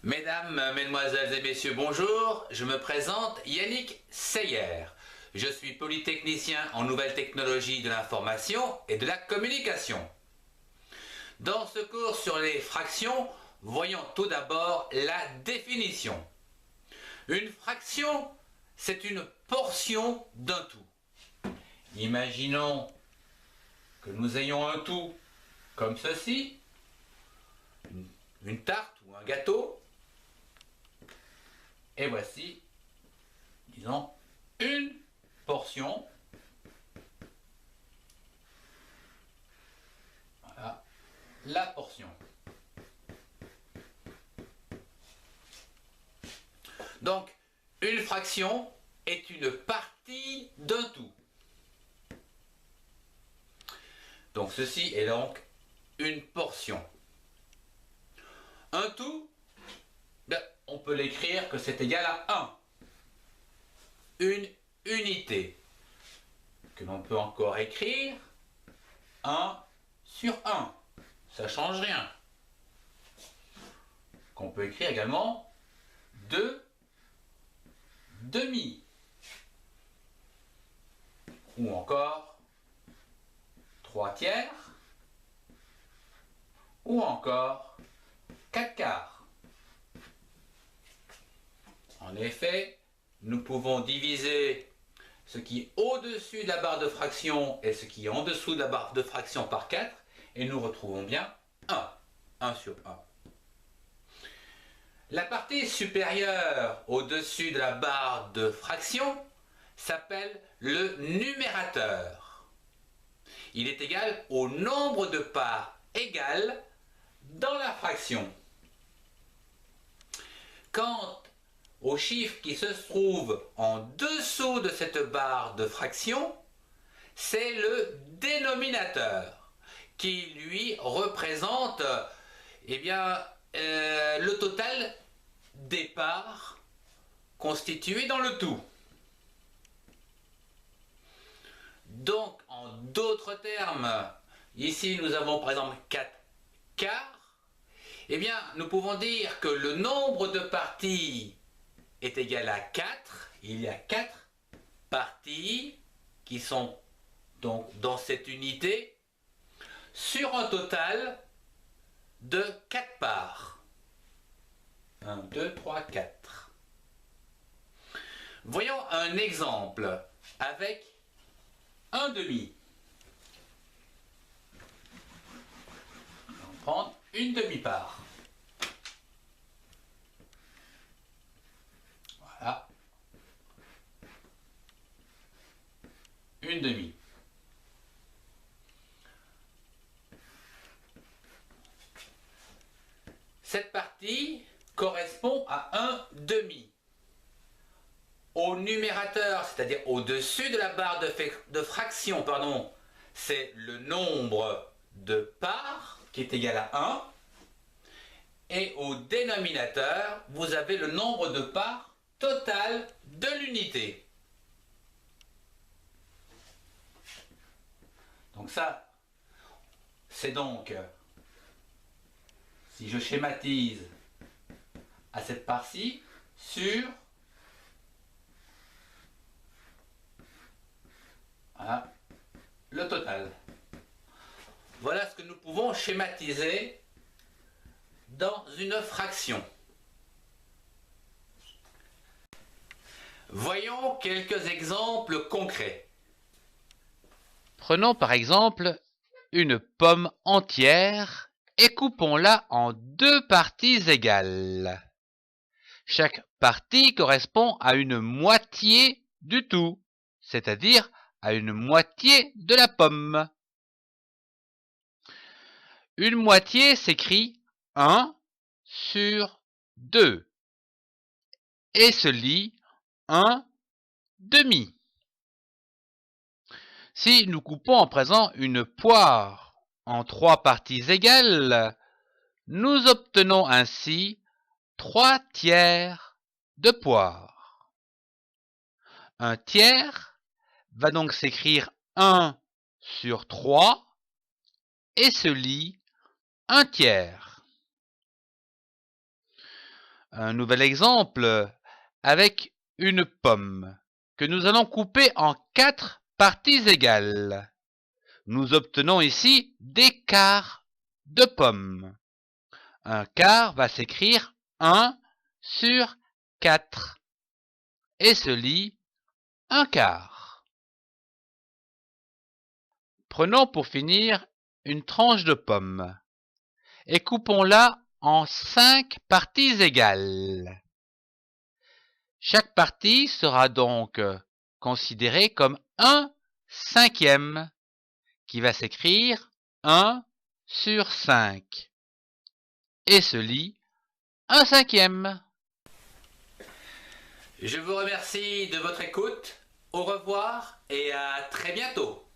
Mesdames, Mesdemoiselles et Messieurs, bonjour. Je me présente Yannick Seyer. Je suis polytechnicien en nouvelles technologies de l'information et de la communication. Dans ce cours sur les fractions, voyons tout d'abord la définition. Une fraction, c'est une portion d'un tout. Imaginons que nous ayons un tout comme ceci, une tarte ou un gâteau, et voici, disons, une portion. Voilà, la portion. Donc, une fraction est une partie d'un tout. Donc, ceci est donc une portion. Un tout, on peut l'écrire que c'est égal à 1. Une unité, que l'on peut encore écrire 1 sur 1. Ça ne change rien. Qu'on peut écrire également 2 demi. Ou encore 3 tiers. Ou encore 4 quarts. En effet, nous pouvons diviser ce qui est au-dessus de la barre de fraction et ce qui est en dessous de la barre de fraction par 4 et nous retrouvons bien 1. 1 sur 1. La partie supérieure au-dessus de la barre de fraction s'appelle le numérateur. Il est égal au nombre de parts égales dans la fraction. Quant au chiffre qui se trouve en dessous de cette barre de fraction, c'est le dénominateur qui lui représente le total des parts constituées dans le tout. Donc, en d'autres termes, ici nous avons par exemple 4 quarts. Nous pouvons dire que le nombre de parties est égal à 4. Il y a 4 parties qui sont donc dans cette unité sur un total de 4 parts. 1, 2, 3, 4. Voyons un exemple avec un demi. On va prendre une demi-part. Voilà. Une demi. Cette partie correspond à un demi. Au numérateur, c'est-à-dire au-dessus de la barre de fraction, c'est le nombre de parts qui est égal à 1. Et au dénominateur, vous avez le nombre de parts total de l'unité. Donc ça, c'est donc, si je schématise à cette part-ci, sur voilà, le total. Voilà ce que nous pouvons schématiser dans une fraction. Voyons quelques exemples concrets. Prenons par exemple une pomme entière et coupons-la en 2 parties égales. Chaque partie correspond à une moitié du tout, c'est-à-dire à une moitié de la pomme. Une moitié s'écrit 1 sur 2 et se lit 1 demi. Si nous coupons en présent une poire en 3 parties égales, nous obtenons ainsi 3 tiers de poire. Un tiers va donc s'écrire 1 sur 3 et se lit 1 tiers. Un nouvel exemple avec une pomme que nous allons couper en 4 parties égales. Nous obtenons ici des quarts de pommes. Un quart va s'écrire 1 sur 4 et se lit un quart. Prenons pour finir une tranche de pomme et coupons-la en 5 parties égales. Chaque partie sera donc considérée comme 1/5 qui va s'écrire 1 sur 5 et se lit 1/5. Je vous remercie de votre écoute. Au revoir et à très bientôt.